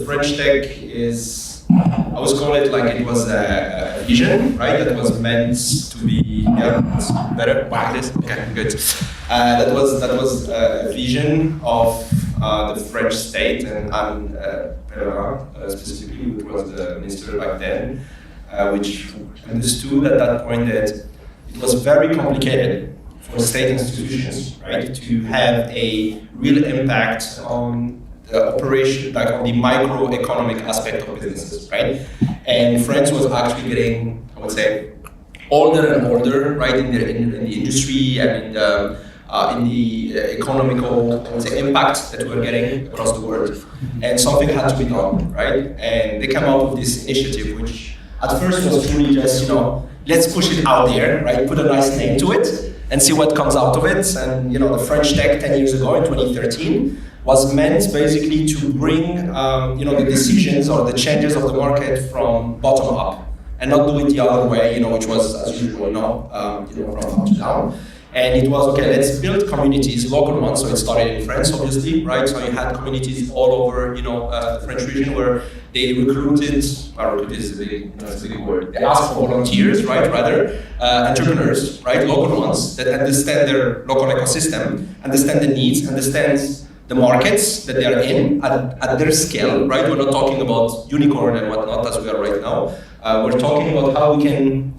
French Tech is, I always call it like it was a vision, right? That was meant to be, it's better, like this, okay, good. That was a vision of the French state, and I'm specifically, who was the minister back then, which understood at that point that it was very complicated for state institutions, right, to have a real impact on the operation, like on the microeconomic aspect of businesses, right? And France was actually getting, I would say, older and older, right, in the industry and in the economical, I would say, impact that we're getting across the world. And something had to be done, right? And they came out with this initiative, which at first was truly just, let's push it out there, right? Put a nice name to it and see what comes out of it. And the French Tech 10 years ago in 2013 was meant basically to bring the decisions or the changes of the market from bottom up and not do it the other way, which was as usual, from top to down. And it was, okay, let's build communities, local ones. So it started in France, obviously, right? So you had communities all over, the French region where they recruited is a big word. They asked for volunteers, right? Rather, entrepreneurs, right? Local ones that understand their local ecosystem, understand the needs, understand the markets that they are in at their scale, right? We're not talking about unicorn and whatnot as we are right now. We're talking about how we can,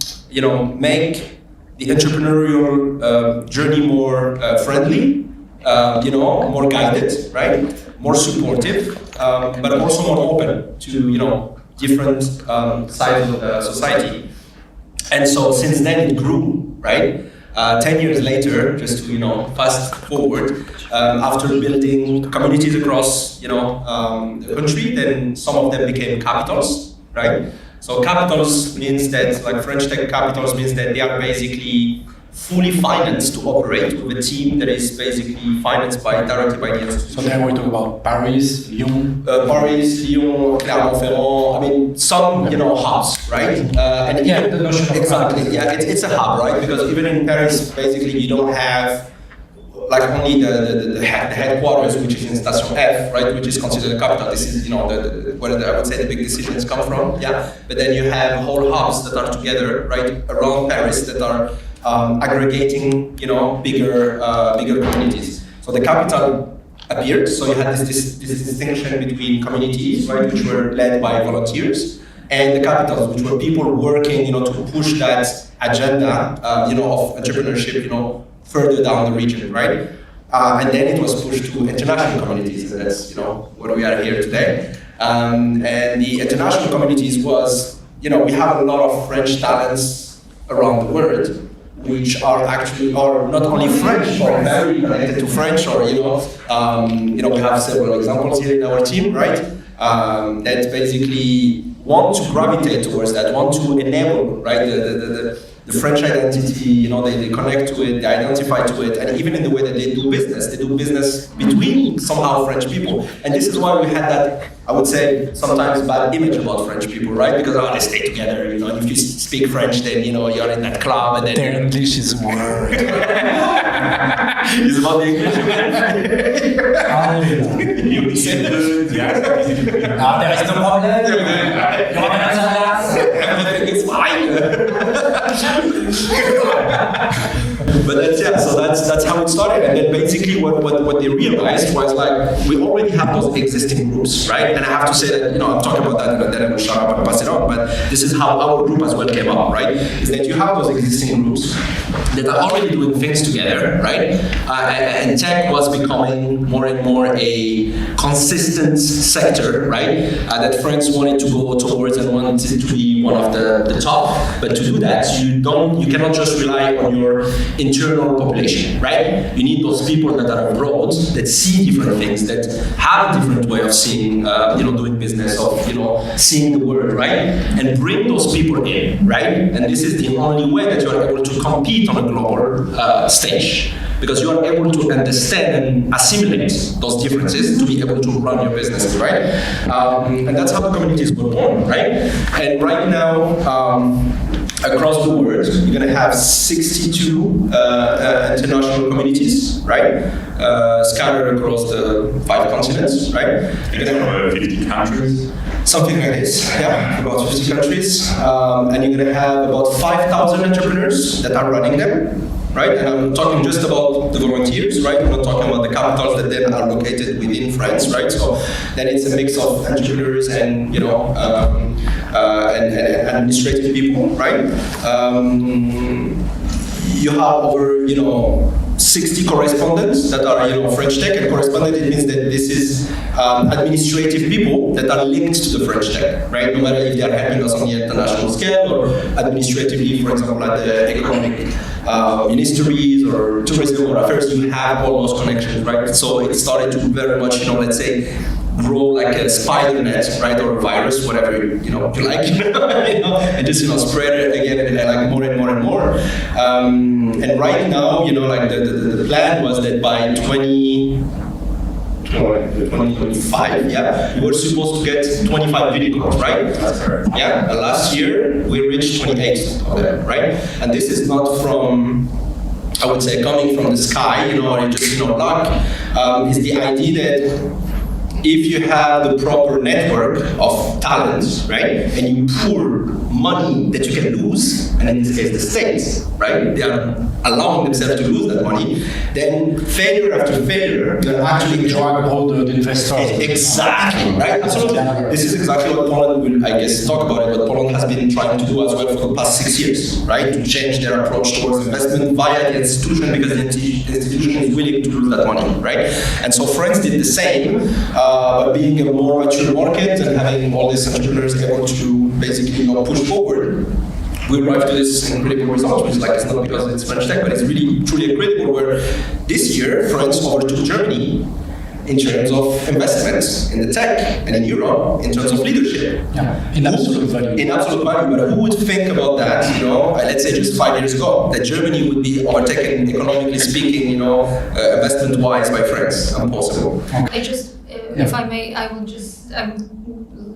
make the entrepreneurial journey more friendly, more guided, right? More supportive, but also more open to, different sides of the society. And so since then it grew, right? 10 years later, just to, fast forward, after building communities across, the country, then some of them became capitals, right? So capitals means that, like French Tech capitals means that they are basically fully financed to operate with a team that is basically financed directly by the institution. So then we talk about Paris, Lyon, Clermont-Ferrand. I mean, some hubs, right? And yeah, the notion of exactly. Yeah, it's a hub, right? Because even in Paris, basically, you don't have like only the headquarters, which is in Station F, right, which is considered a capital. This is, where I would say the big decisions come from, yeah. But then you have whole hubs that are together, right, around Paris that are aggregating, bigger communities. So the capital appeared. So you had this distinction between communities, right, which were led by volunteers, and the capitals, which were people working, to push that agenda, of entrepreneurship, further down the region, right? And then it was pushed to international communities, and that's, what we are here today. And the international communities was, we have a lot of French talents around the world, which are actually, or not only French, or very connected to French, or, we have several examples here in our team, right? That basically want to gravitate towards that, want to enable, right, the French identity, they connect to it, they identify to it, and even in the way that they do business between somehow French people. And this is why we had that, I would say, sometimes bad image about French people, right? Because they stay together, and if you speak French, then, you're in that club, and then... Their English is word. It's about the English. You said good, yeah. There is no problem. Everything is fine. But that's how it started. And then basically what they realized was like, we already have those existing groups, right? And I have to say that, I'm talking about that, and then I will shut up and pass it on. But this is how our group as well came up, right? Is that you have those existing groups that are already doing things together, right? And tech was becoming more and more a consistent sector, right? That France wanted to go towards and wanted to be one of the top. But to do that, you cannot just rely on your internal population, right? You need those people that are abroad, that see different things, that have a different way of seeing, doing business, of, seeing the world, right? And bring those people in, right? And this is the only way that you are able to compete on a global stage, because you are able to understand and assimilate those differences to be able to run your business, right? And that's how the communities were born, right? And right now, across the world. You're going to have 62 international communities, right? Scattered across the 5 continents, right? You're going to have 50 countries. Something like this, yeah, about 50 countries. And you're going to have about 5,000 entrepreneurs that are running them. Right, and I'm talking just about the volunteers, right? I'm not talking about the capitals that then are located within France, right? So then it's a mix of entrepreneurs and and administrative people, right? You have over 60 correspondents that are French Tech, and correspondent, it means that this is administrative people that are linked to the French Tech, right? No matter if they are helping us on the international scale or administratively, for example, at the economic ministries or tourism or affairs, you have all those connections, right? So it started to very much, let's say, grow like a spider net, right, or a virus, whatever you like, and just spread it again and like more and more and more. And right now, like the plan was that by 2025, yeah, we were supposed to get 25 vehicles, right? That's right. Yeah, and last year we reached 28 of them, right? And this is not from, I would say, coming from the sky, or just luck. It's the idea that if you have the proper network of talents, right, and you pour money that you can lose, and in this case the states, right, they are allowing themselves to lose that money, then failure after failure, you're actually drive all the investors. Exactly, right? Absolutely. This is exactly what Poland will, I guess, talk about it, what Poland has been trying to do as well for the past 6 years, right? To change their approach towards investment via the institution, because the institution is willing to lose that money, right? And so France did the same, but being a more mature market and having all these entrepreneurs able to basically push forward, we arrived to this incredible result, which is like, it's not because it's French Tech, but it's really truly incredible, where this year France overtook Germany in terms of investments in the tech, and in Europe in terms of leadership. Yeah, in absolute value. In absolute value, but who would think about that, let's say just 5 years ago, that Germany would be overtaken, economically speaking, investment-wise by France? Impossible. I just, if I may, I would just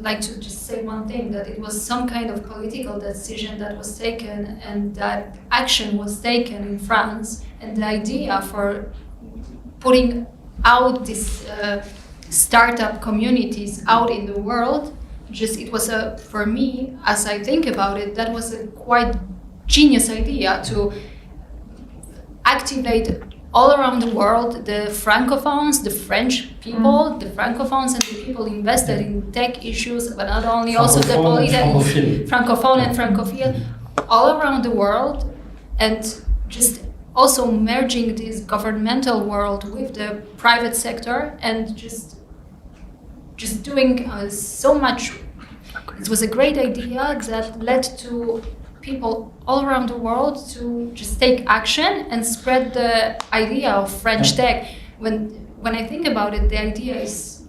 like to just say one thing, that it was some kind of political decision that was taken, and that action was taken in France, and the idea for putting out these startup communities out in the world, it was for me, as I think about it, that was a quite genius idea to activate all around the world the francophones, the French people, the francophones, and the people invested in tech issues, but not only, also the francophone and francophile, all around the world, and just also merging this governmental world with the private sector, and just doing so much. It was a great idea that led to people all around the world to just take action and spread the idea of French Tech. When I think about it, the idea is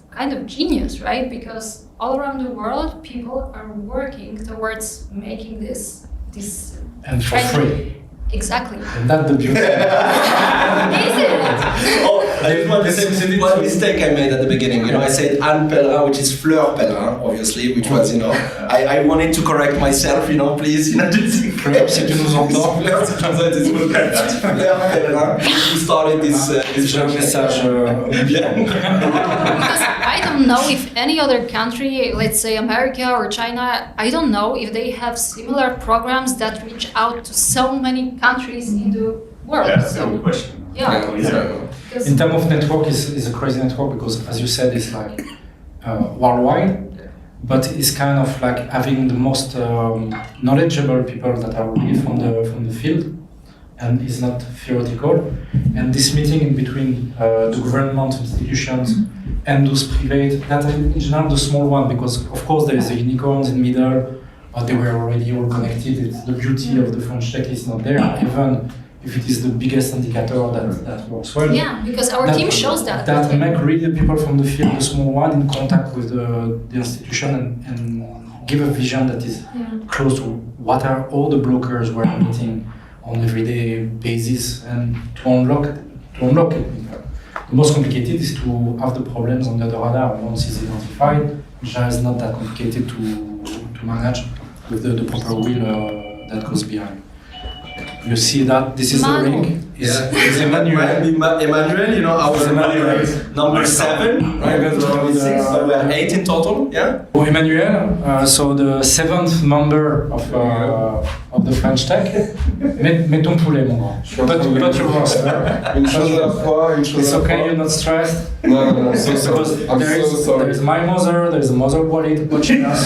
kind of genius, right? Because all around the world, people are working towards making this and for free. Exactly. And that's the beauty. Is it? I just want to say one mistake I made at the beginning. I said Anne Pellerin, which is Fleur Pellerin, obviously, which was, I wanted to correct myself, please. Fleur, si tu nous entends. Fleur, si tu nous entends, it's Fleur Pellerin who started this message. Because I don't know if any other country, let's say America or China, I don't know if they have similar programs that reach out to so many countries in the world. Yeah, that's a good question. Yeah. In terms of network, is a crazy network, because, as you said, it's like worldwide, but it's kind of like having the most knowledgeable people that are really from the field, and it's not theoretical. And this meeting in between the government institutions and those private, that in general the small one, because of course there is the unicorns in the middle, but they were already all connected. It's the beauty of the French Tech is not there, even if it is the biggest indicator that works well. Yeah, because our team shows that. That make really the people from the field, the small one, in contact with the institution and give a vision that is close to what are all the blockers we're meeting on everyday basis, and to unlock it. The most complicated is to have the problems under the radar. Once it's identified, which is not that complicated to manage with the proper will that goes behind. You see that this is the Manu. ring. Is Emmanuel. Emmanuel, you know, I was Emmanuel. number 7, right? Because Number 6, so we are 8 in total, yeah? Oh, Emmanuel, so the 7th member of the French Tech. Mets ton poulet, mon grand. But your roster. Une chose à la fois, une chose It's à la okay, fois. you're not stressed. No, no, so sorry. Because I'm so sorry. there's my mother, there's the mother Walid watching us.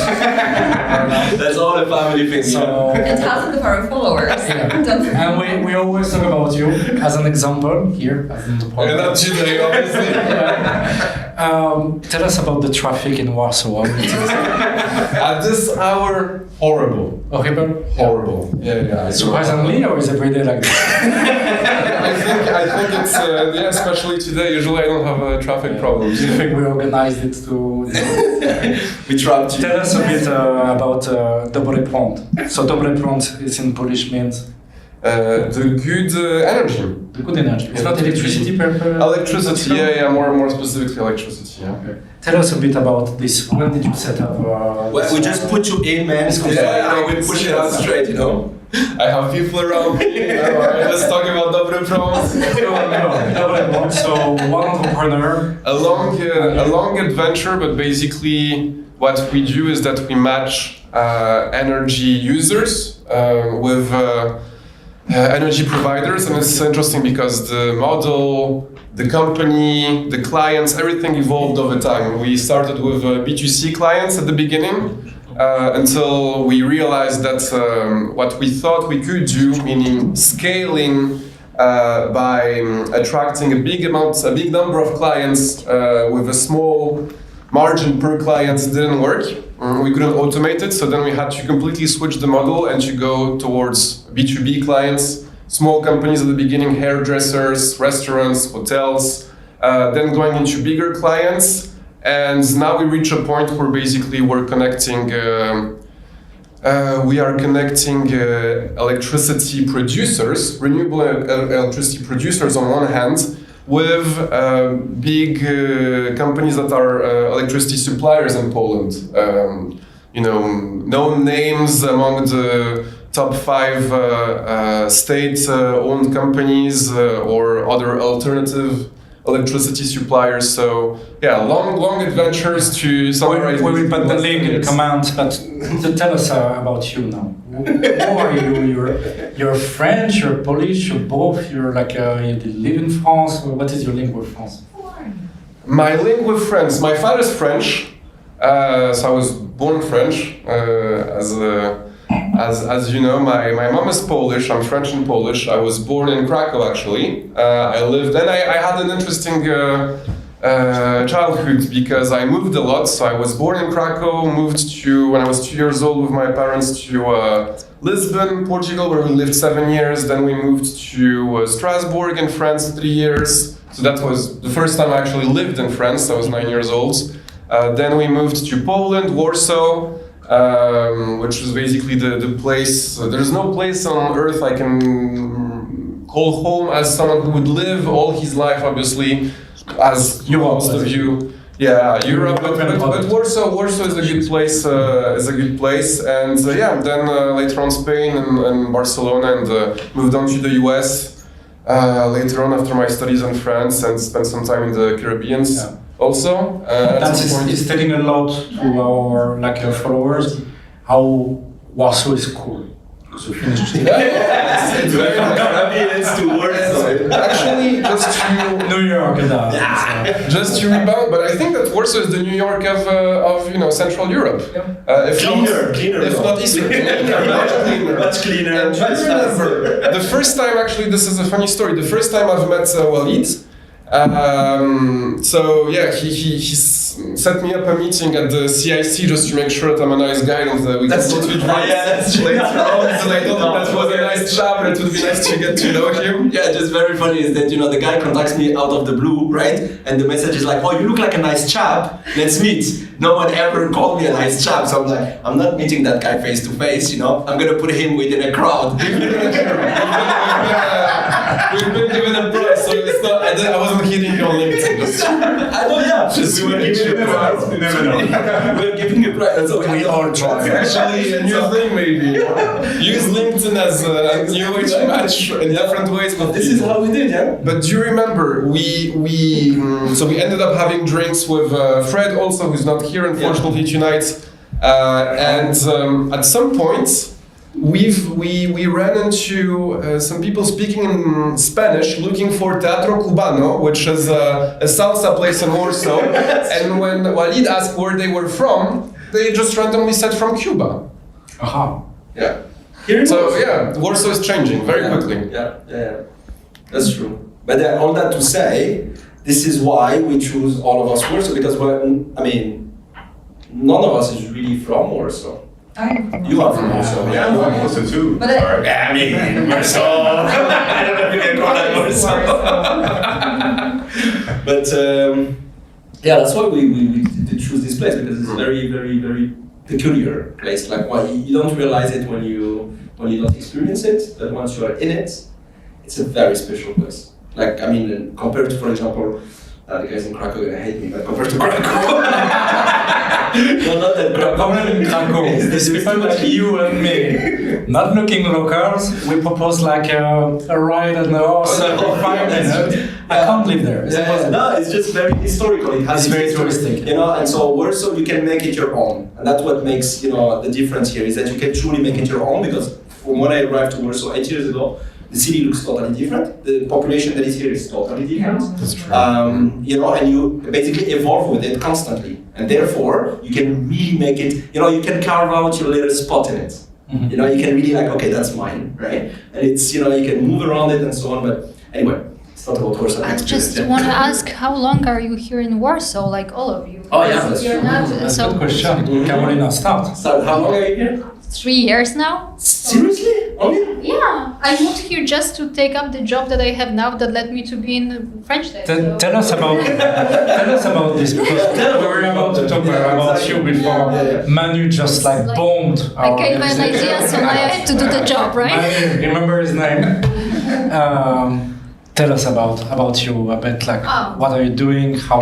That's all a family thing, yeah. So, And thousands of our followers. and we always talk about you as an example here, as in the And program. not today, obviously. Tell us about the traffic in Warsaw. How it is. At this hour, horrible. Horrible? Horrible. Yeah. Surprisingly, or is every day like this? I think it's especially today. Usually I don't have traffic problems. Do you think we organized it to... We trapped you. Tell us a bit about double prąd. So double prąd is in Polish means The good energy. the good energy. It's not electricity per Electricity, yeah, more specifically electricity, yeah. Okay. Tell us a bit about this. When did you set up? Well, we just put you in, man. Yeah, we push it out straight, you know. I have people around me, you know, I just talk about double prąd. Double prąd. So one entrepreneur. A long adventure, but basically what we do is that we match energy users with energy providers, and it's interesting because the model, the company, the clients, everything evolved over time. We started with B2C clients at the beginning until we realized that what we thought we could do, meaning scaling by attracting a big number of clients with a small margin per client, didn't work. We couldn't automate it, so then we had to completely switch the model and to go towards B2B clients, small companies at the beginning, hairdressers, restaurants, hotels, then going into bigger clients. And now we reach a point where basically we're connecting electricity producers, renewable electricity producers on one hand, with big companies that are electricity suppliers in Poland. Known names among the top 5 state-owned companies or other alternative electricity suppliers. So yeah, long adventures to summarize. We will put the link in the comments, but to tell us about you now. Who are you? You're French, you're Polish, you're both, you're like, you live in France. What is your link with France? My link with France, my father's French, so I was born French. As you know, my mom is Polish, I'm French and Polish. I was born in Krakow actually. I lived, and I had an interesting childhood because I moved a lot. So I was born in Krakow, moved to, when I was 2 years old with my parents, to Lisbon, Portugal, where we lived 7 years. Then we moved to Strasbourg in France 3 years. So that was the first time I actually lived in France. I was 9 years old. Then we moved to Poland, Warsaw, which was basically the place. There's no place on earth I can call home as someone who would live all his life, obviously, as most of you. Yeah, Europe, but Warsaw is a good place. And then later on Spain and Barcelona, and moved on to the US later on after my studies in France, and spent some time in the Caribbean. Yeah. Also, It's telling a lot to our followers how Warsaw is cool. So finished. It's very Caribbeans to Warsaw. Actually, New York, just to rebound, but I think that Warsaw is the New York of Central Europe. If Cleaner, not Eastern, much cleaner. And I remember the first time. Actually, this is a funny story. The first time I've met Walid. He set me up a meeting at the CIC just to make sure that I'm a nice guy and we can go to drinks later on. So I thought that was a nice chap and it would be nice to get to know him. Yeah, just very funny is that, the guy contacts me out of the blue, right? And the message is like, oh, you look like a nice chap, let's meet. No one ever called me a nice chap, so I'm like, I'm not meeting that guy face to face, I'm gonna put him within a crowd. We've been given a prize, so it's I wasn't hitting you on LinkedIn. Just, I know, yeah. just We were giving a prize. You never know. We're giving a prize. That's okay. We all try. actually, a new thing maybe. Use LinkedIn as a new way to match in different ways. With This is people. how we did, yeah? But do you remember so we ended up having drinks with Fred also, who's not here unfortunately tonight, and at some point we ran into some people speaking in Spanish looking for Teatro Cubano, which is a salsa place in Warsaw, and when Walid asked where they were from, they just randomly said from Cuba. Aha. Yeah. Here it So was. yeah, Warsaw is changing very quickly. Yeah. That's true. But all that to say, this is why we choose all of us Warsaw, because none of us is really from Warsaw. You are from Warsaw, Yeah, I'm also too. But Sorry. Warsaw. I don't know if you can call that Warsaw. But that's why we did choose this place, because it's a very, very, very peculiar place. Like, why you don't realize it when you don't experience it, but once you are in it, it's a very special place. Like, compared to, for example, the guys in Krakow are gonna hate me, but compared to Krakow. No, not that Krakow. Problem in Krakow is people like you and me, not looking locals, we propose like a ride on the horse for 5 minutes. I can't live there. It's impossible. No, it's just very historical. It has It's very history, touristic. and so Warsaw, you can make it your own, and that's what makes the difference here is that you can truly make it your own. Because from when I arrived to Warsaw 8 years ago, the city looks totally different. The population that is here is totally different. That's true. And you basically evolve with it constantly, and therefore you can really make it. You can carve out your little spot in it. Mhm. You can really okay, that's mine, right? And it's you can move around it and so on. But anyway, it's not about Warsaw. I just want to ask, how long are you here in Warsaw, like all of you? Oh, yeah, that's You're true. not, That's a so good question. Carolina, start. So how long are you here? 3 years now? Seriously? Only? Yeah, I moved here just to take up the job that I have now that led me to be in French Tech. so- Tell us about this, because we were about to talk about you before. Yeah. Manu just like bombed I our gave an organization. idea, so now I have to do the job, right? Manu, remember his name. Tell us about you a bit, like what are you doing? How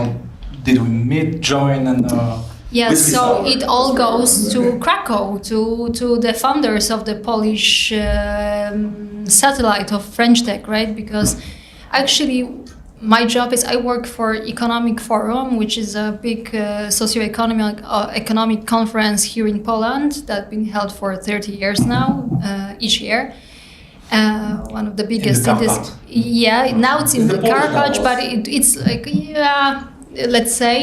did we meet, join, and Yes, Which is so our- it all goes to Krakow, to the founders of the Polish satellite of French Tech, right? Because actually my job is I work for Economic Forum, which is a big economic conference here in Poland that's been held for 30 years now, each year. One of the biggest in this. Carpatch. Yeah, now it's in It's the the Polish Carpatch, Alps. but it's like let's say,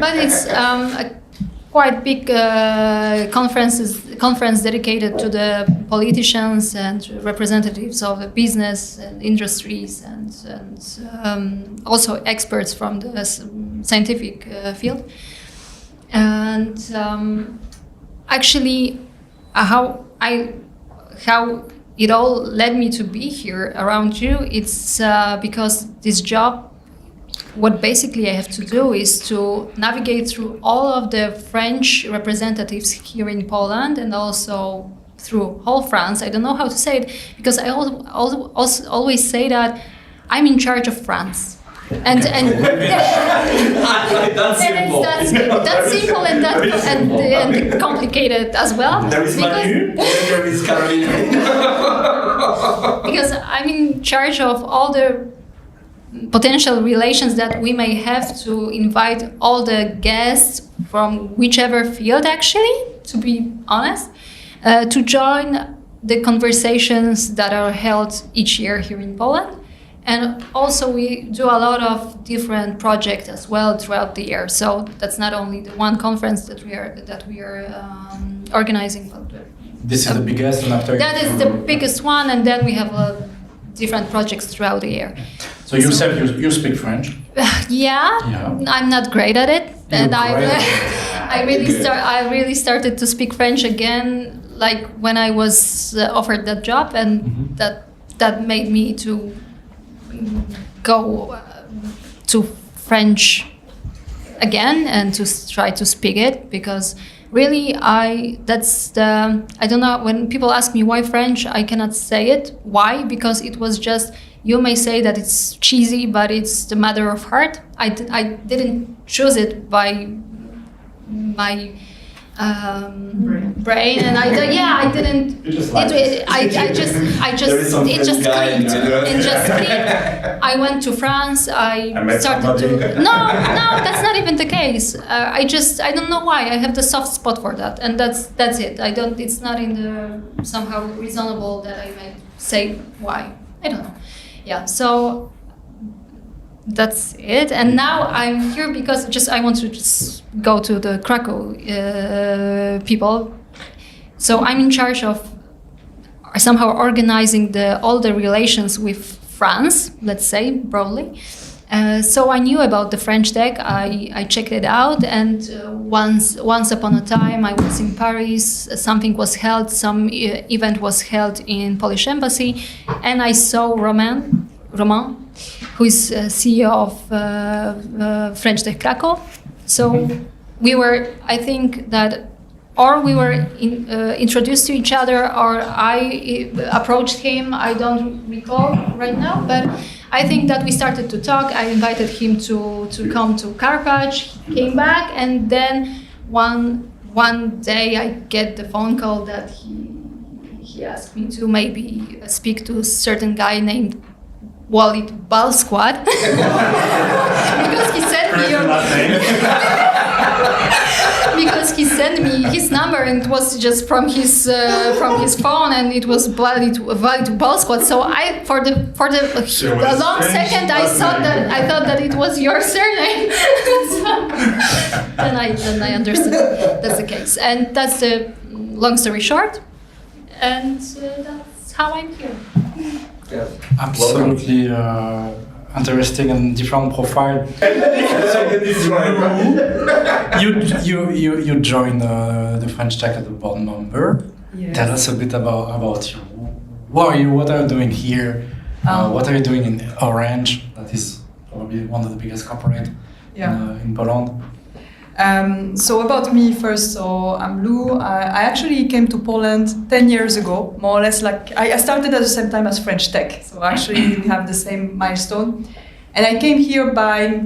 but it's a quite big conference dedicated to the politicians and representatives of the business and industries and also experts from the scientific field. And actually, how it all led me to be here around you, it's because this job, what basically I have to do is to navigate through all of the French representatives here in Poland and also through whole France. I don't know how to say it because I always say that I'm in charge of France. And That's simple. that's simple and complicated as well. There is Manu, and there is Carolina. Because I'm in charge of all the potential relations that we may have to invite all the guests from whichever field, actually, to be honest, to join the conversations that are held each year here in Poland. And also we do a lot of different projects as well throughout the year. So that's not only the one conference that we are organizing, but this is the biggest, and after that is the biggest one, and then we have different projects throughout the year. So yourself, you speak French. Yeah, I'm not great at it, and I really started to speak French again, like when I was offered that job, and that made me to go to French again and to try to speak it, because really I don't know, when people ask me why French, I cannot say it. Why? Because it was just You may say that it's cheesy, but it's the matter of heart. I didn't choose it by my brain, and I didn't. You just like it. I just it just clicked. It just clicked. I went to France. I met started somebody. to. No, that's not even the case. I don't know why. I have the soft spot for that, and that's it. I don't. It's not in the somehow reasonable that I might say why. I don't know. Yeah. So that's it. And now I'm here because I want to just go to the Krakow people. So I'm in charge of somehow organizing all the relations with France, let's say broadly. So I knew about the French Tech. I checked it out, and once upon a time I was in Paris. Something was held. Some event was held in Polish embassy, and I saw Romain, who is CEO of French Tech Krakow. So we were, I think that, or we were introduced to each other, or I approached him. I don't recall right now, but I think that we started to talk. I invited him to come to Karpacz. He came back, and then one day I get the phone call that he asked me to maybe speak to a certain guy named Walid Balsquad because he sent me because he sent me his number, and it was just from his phone, and it was Walid Balsquad. So I for the a long second I thought that it was your surname. So, then I understood that's the case, and that's the long story short, and that's how I'm here. Yeah. Absolutely interesting and different profile. You joined the French Tech as a board member. Yes. Tell us a bit about you. Who are you? What are you doing here? What are you doing in Orange? That is probably one of the biggest corporate in Poland. So about me first, so I'm Lou. I actually came to Poland 10 years ago, more or less. Like I started at the same time as French Tech, so actually we have the same milestone. And I came here by,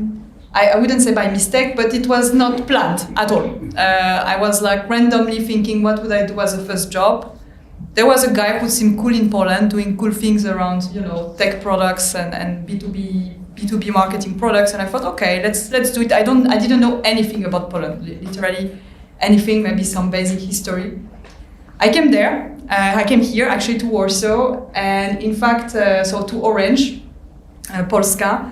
I wouldn't say by mistake, but it was not planned at all. I was like randomly thinking, what would I do as a first job? There was a guy who seemed cool in Poland, doing cool things around, tech products and B2B marketing products, and I thought, okay, let's do it. I didn't know anything about Poland, literally anything, maybe some basic history. I came there. I came here actually to Warsaw, and in fact, so to Orange, Polska.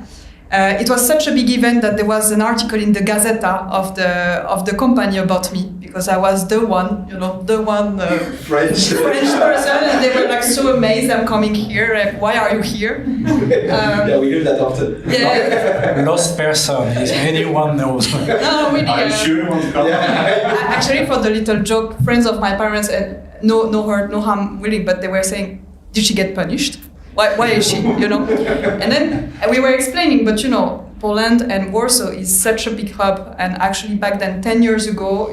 It was such a big event that there was an article in the Gazeta of the company about me, because I was the one French person, and they were like so amazed I'm coming here. Like, why are you here? Yeah, we hear that often. Yeah. Lost person, if anyone knows. No, really. Are you sure you want to come? Actually, for the little joke, friends of my parents, no hurt, no harm, really, but they were saying, did she get punished? Why is she, And then we were explaining, but Poland and Warsaw is such a big hub, and actually back then, 10 years ago,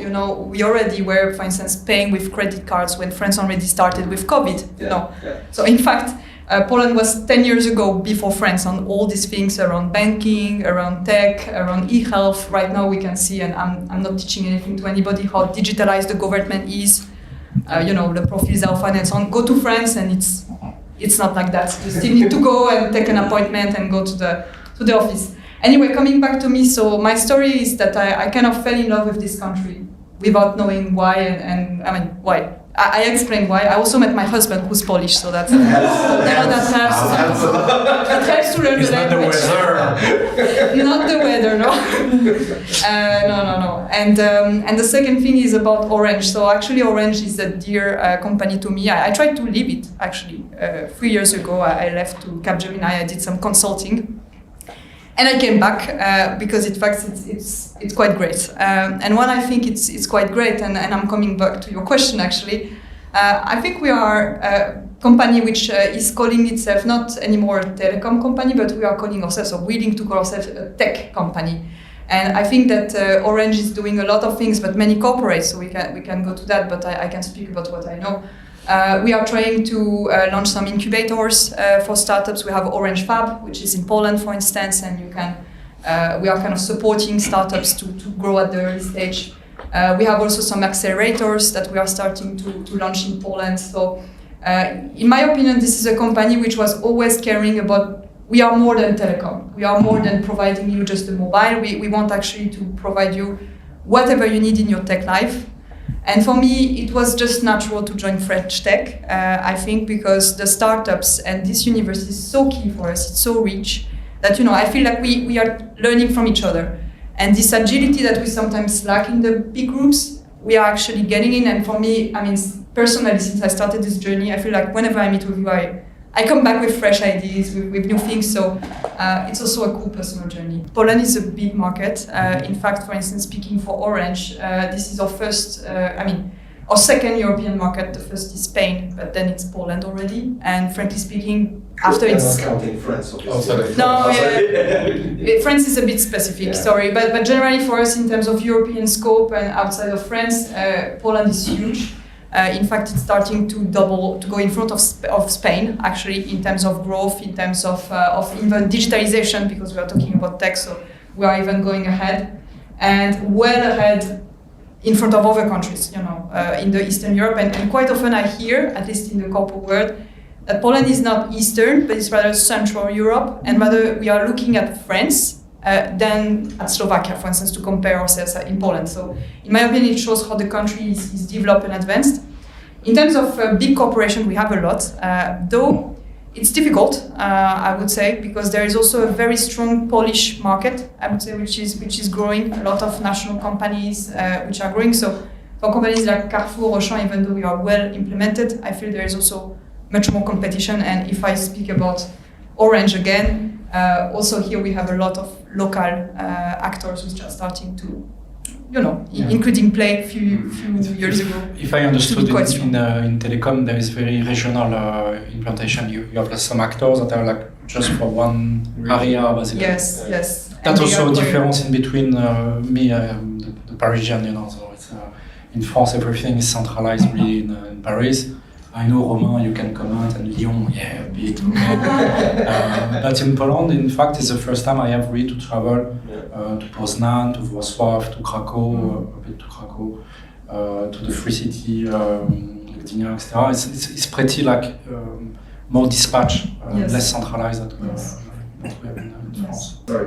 we already were, for instance, paying with credit cards when France already started with COVID, Yeah. So in fact, Poland was 10 years ago before France on all these things around banking, around tech, around e-health. Right now we can see, and I'm not teaching anything to anybody, how digitalized the government is, the profiles are fine and so on. Go to France and it's not like that. You still need to go and take an appointment and go to the office. Anyway, coming back to me, so my story is that I kind of fell in love with this country without knowing why, and I mean, why. I explained why. I also met my husband, who's Polish, so that helps to learn the language. Not the weather, no. No. And the second thing is about Orange. So actually, Orange is a dear company to me. I tried to leave it actually 3 years ago. I left to Capgemini. I did some consulting. And I came back because in fact it's quite great. And when I think it's quite great, and I'm coming back to your question actually, I think we are a company which is calling itself not anymore a telecom company, but we are calling ourselves, or willing to call ourselves, a tech company. And I think that Orange is doing a lot of things, but many corporates, so we can go to that, but I can speak about what I know. We are trying to launch some incubators for startups. We have Orange Fab, which is in Poland, for instance, and we are kind of supporting startups to grow at the early stage. We have also some accelerators that we are starting to launch in Poland. So, in my opinion, this is a company which was always caring about, we are more than telecom. We are more than providing you just a mobile. We want actually to provide you whatever you need in your tech life. And for me, it was just natural to join French Tech, I think, because the startups and this universe is so key for us, it's so rich, that, you know, I feel like we are learning from each other. And this agility that we sometimes lack in the big groups, we are actually getting in. And for me, I mean, personally, since I started this journey, I feel like whenever I meet with you, I come back with fresh ideas, with new things. So it's also a cool personal journey. Poland is a big market. In fact, for instance, speaking for Orange, this is our first, our second European market. The first is Spain, but then it's Poland already. And frankly speaking, after it's... not counting France, obviously. No, yeah. France is a bit specific, sorry. But generally for us, in terms of European scope and outside of France, Poland is huge. In fact, it's starting to go in front of Spain, actually, in terms of growth, in terms of even digitalization, because we are talking about tech, so we are even going ahead, and well ahead in front of other countries, you know, in the Eastern Europe. And quite often I hear, at least in the corporate world, that Poland is not Eastern, but it's rather Central Europe, and rather we are looking at France than at Slovakia, for instance, to compare ourselves in Poland. So, in my opinion, it shows how the country is developed and advanced. In terms of big corporation, we have a lot, though it's difficult, I would say, because there is also a very strong Polish market, I would say, which is growing. A lot of national companies which are growing. So, for companies like Carrefour, Auchan, even though we are well implemented, I feel there is also much more competition. And if I speak about Orange again, also here we have a lot of local actors which are starting to, you know, including Play a few years ago. If I understood in telecom, there is very regional implantation. You have some actors that are like just for one area, basically. Yes. That's also a difference in between me and the Parisian, you know. So it's in France, everything is centralized really in Paris. I know Romain, you can comment, and Lyon, yeah, a bit. Okay. But in Poland, in fact, it's the first time I have really to travel to Poznan, to Wrocław, to Krakow, a bit to Krakow, to the Free City, Gdynia, etc. It's pretty like more dispatch, less centralized than we have in France. Sorry.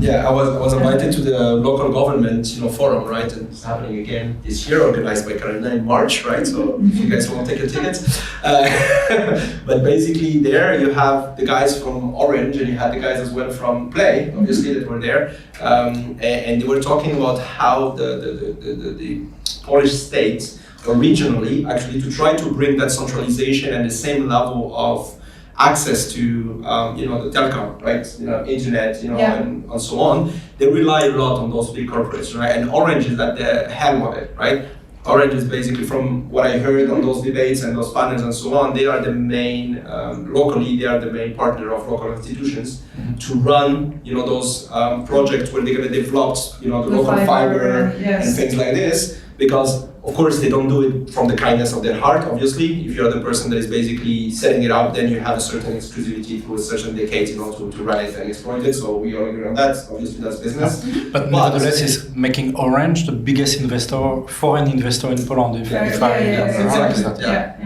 I was invited to the local government, forum, right? And it's happening again this year, organized by Karina in March, right? So if you guys want to take your tickets. But basically there you have the guys from Orange and you had the guys as well from Play, obviously, that were there. And they were talking about how the Polish state, or regionally, actually, to try to bring that centralization and the same level of access to the telecom, right? Internet, and so on. They rely a lot on those big corporates, right? And Orange is at the helm of it, right? Orange is basically, from what I heard on those debates and those panels and so on, they are the main locally. They are the main partner of local institutions to run, those projects where they're going to develop, the local fiber and things like this. Because of course they don't do it from the kindness of their heart, obviously. If you're the person that is basically setting it up, then you have a certain exclusivity for a certain decade, to run it and exploit it. So we all agree on that. Obviously that's business. But nevertheless, it's making Orange the biggest foreign investor in Poland. Exactly.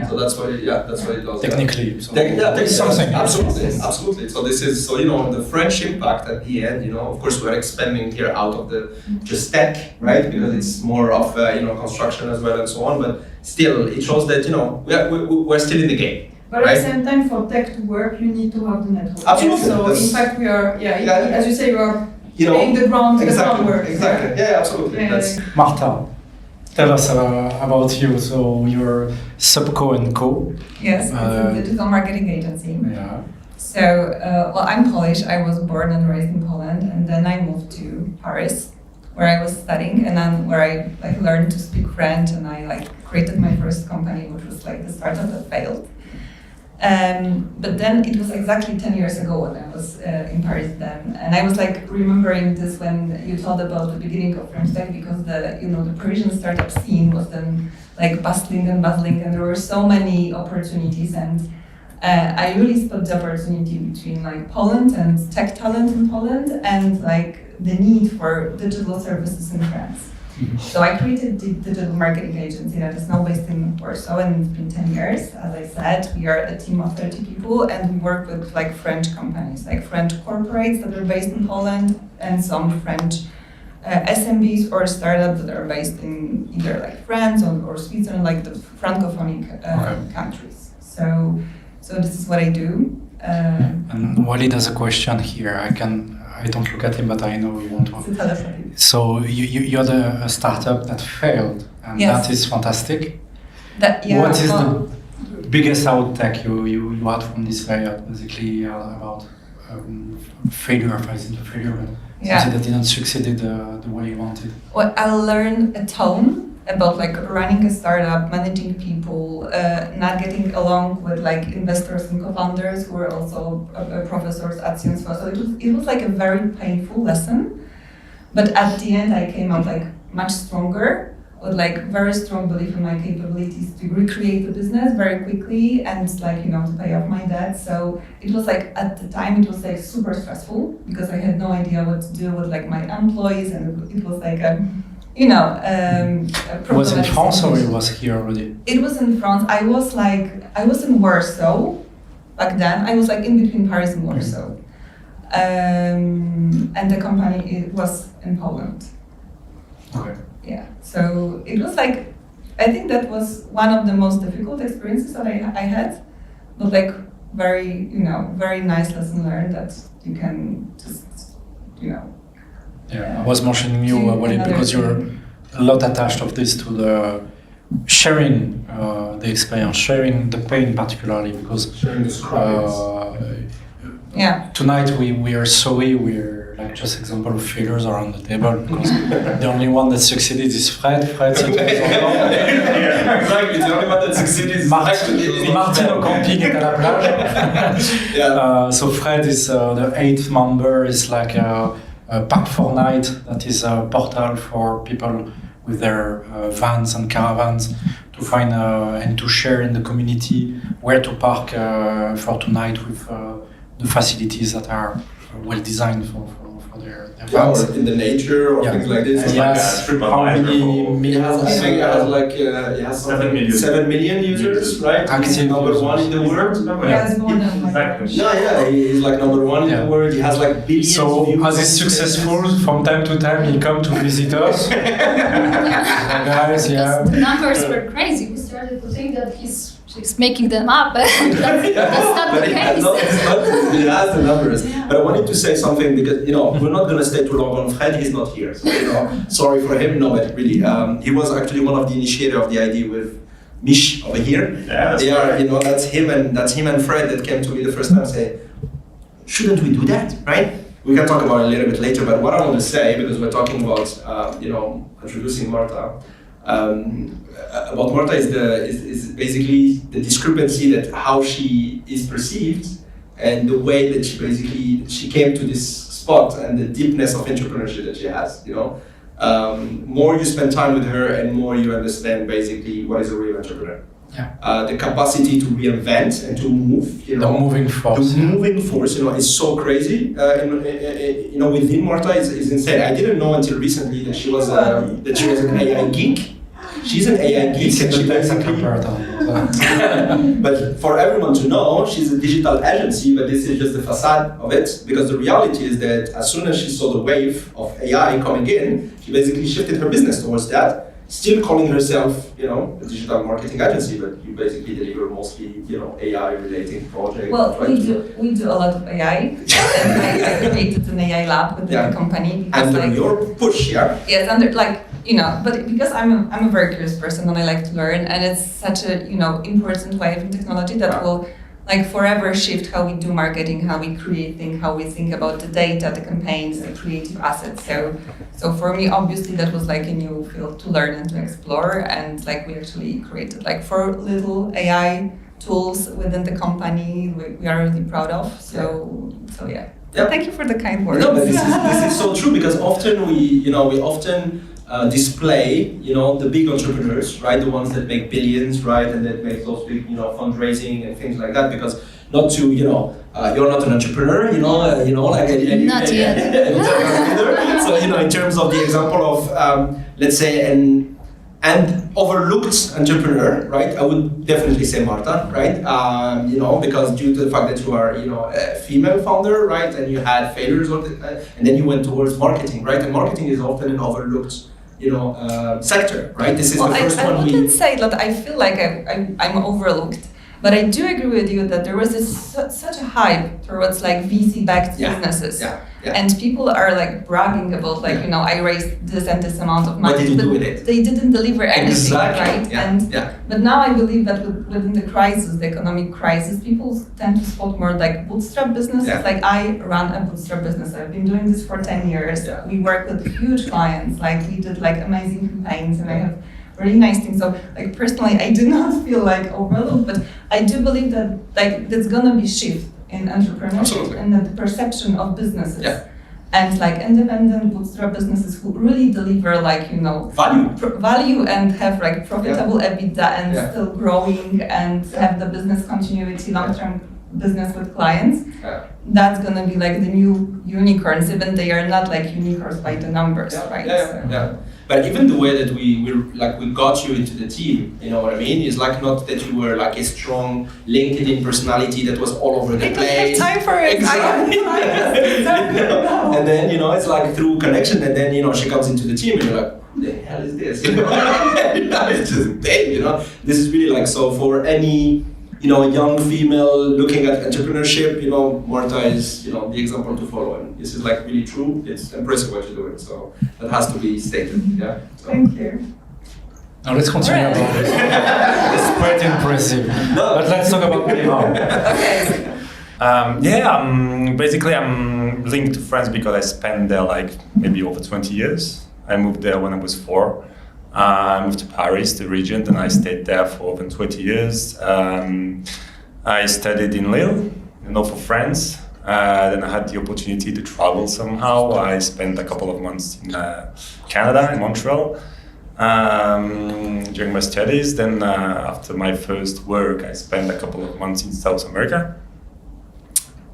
So that's what it does. Technically. Something. Absolutely. So this is, the French impact at the end, of course we're expanding here out of the just tech, right? Because it's more of, construction as well and so on, but still it shows that, we're still in the game. But right? At the same time, for tech to work, you need to have the network. Absolutely. So in fact, we are, as you say, we are laying the groundwork. Exactly. Yeah, absolutely. Marta, tell us about you. So you're Subco and Co. Yes, it's a digital marketing agency. Yeah. So, I'm Polish. I was born and raised in Poland, and then I moved to Paris, where I was studying, and then where I learned to speak French, and I created my first company, which was the startup that failed. But then it was exactly 10 years ago when I was in Paris then, and I was like remembering this when you told about the beginning of French Tech, because the Parisian startup scene was then like bustling, and there were so many opportunities, and I really spot the opportunity between like Poland and tech talent in Poland and like the need for digital services in France. So I created the digital marketing agency that is now based in Warsaw, and it's been 10 years. As I said, we are a team of 30 people, and we work with like French companies, like French corporates that are based in Poland, and some French SMBs or startups that are based in either like France or Switzerland, like the francophonic countries. So this is what I do. And Walid has a question here. I don't look at him, but I know you want to. So you had a startup that failed, and yes. that is fantastic. What is the biggest outtake you had from this failure? Basically about failure, facing the failure, something that didn't succeed the way you wanted. Well, I learned a ton about like running a startup, managing people, not getting along with like investors and co-founders who were also professors at Sciences Po. So it was like a very painful lesson, but at the end I came out like much stronger, with like very strong belief in my capabilities to recreate the business very quickly and like to pay off my debt. So it was like at the time it was like super stressful because I had no idea what to do with like my employees, and it was like a was in France or it was here already? It was in France. I was in Warsaw back then. I was like in between Paris and Warsaw. And the company, it was in Poland. Okay. Yeah. So it was like, I think that was one of the most difficult experiences that I had, but like very nice lesson learned that you can just, Yeah, I was mentioning you, Walid, because you're a lot attached of this to the sharing the experience, sharing the pain particularly, because Sharing the struggles. Tonight we are sorry, we're like just example of failures around the table, because the only one that succeeded is Fred. Exactly, the only one that succeeded is Martino camping at la plage. So Fred is the 8th member, is like Park for Night, that is a portal for people with their vans and caravans to find and to share in the community where to park for tonight with the facilities that are well designed for their vans. Or in the nature or things like this. Yes, how many millions? I think it has 7 million users, right? Active He's number users. one in the world. it's more than Exactly. He's like number one in the world. He has like billions So of views. as he's successful, from time to time he'll come to visit us. Guys, Because the numbers were crazy. We started to think that he's making them up, but that's not But the he case. has the numbers. Yeah. But I wanted to say something because we're not gonna stay too long on Fred. He's not here, so sorry for him. No, but really, he was actually one of the initiators of the idea with Mish over here. Yeah, They are, that's him and Fred that came to me the first time say, shouldn't we do that, right? We can talk about it a little bit later. But what I want to say, because we're talking about introducing Marta. About Marta is basically the discrepancy that how she is perceived and the way that she came to this spot and the deepness of entrepreneurship that she has. More you spend time with her and more you understand basically what is a real entrepreneur. Yeah. The capacity to reinvent and to move. The moving force. The moving force, is so crazy. Within Marta is insane. I didn't know until recently that she was an AI geek. She's an AI geek, and she basically. But for everyone to know, she's a digital agency. But this is just the facade of it, because the reality is that as soon as she saw the wave of AI coming in, she basically shifted her business towards that. Still calling herself, a digital marketing agency, but you basically deliver mostly, AI-related projects. Well, we do a lot of AI, and I created an AI lab within the company. And your push, Yes, but because I'm a very curious person and I like to learn, and it's such a important wave in technology that will forever shift how we do marketing, how we create things, how we think about the data, the campaigns, the creative assets. So for me, obviously, that was a new field to learn and to explore, and we actually created 4 little AI tools within the company we are really proud of. So yeah. Yeah. Thank you for the kind words. No, but this is so true because often we often display, the big entrepreneurs, right? The ones that make billions, right? And that make those big, fundraising and things like that. Because not to, you're not an entrepreneur, Not yet. So, in terms of the example of, let's say, an overlooked entrepreneur, right? I would definitely say Marta, right? Because due to the fact that you are, a female founder, right? And you had failures all the time, and then you went towards marketing, right? And marketing is often an overlooked, sector, right? This is the first I one wouldn't say that I feel like I'm overlooked. But I do agree with you that there was such a hype towards like VC-backed businesses. Yeah. And people are like bragging about like, I raised this and this amount of money. What did you do with it? They didn't deliver anything, Exactly. right? But now I believe that within the crisis, the economic crisis, people tend to spot more like bootstrap businesses. Yeah. Like I run a bootstrap business. I've been doing this for 10 years. Yeah. We work with huge clients. Like we did like amazing campaigns and I have really nice things. So like personally, I do not feel like overlooked, but I do believe that like there's gonna be shift in entrepreneurship Absolutely. and the perception of businesses. Yeah. And like independent bootstrap businesses who really deliver like, value and have like profitable EBITDA and still growing and have the business continuity, long-term business with clients. Yeah. That's gonna be like the new unicorns, even they are not like unicorns by the numbers, right? Yeah. But even the way that we got you into the team, you know what I mean? Is like not that you were like a strong LinkedIn personality that was all over the place. I don't have time for it. Exactly. And then it's like through connection, and then she comes into the team, and you're like, who the hell is this? It's just big, This is really like so for any young female looking at entrepreneurship, Marta is, the example to follow. And this is like really true. It's impressive what you're doing. So that has to be stated. Yeah. So. Thank you. Now let's continue about this. It's quite impressive. But let's talk about now. Okay. Basically I'm linked to France because I spent there like maybe over 20 years. I moved there when I was 4. I moved to Paris, the region, and I stayed there for over 20 years. I studied in Lille, north of France. Then I had the opportunity to travel somehow. I spent a couple of months in Canada, in Montreal, during my studies. Then after my first work, I spent a couple of months in South America.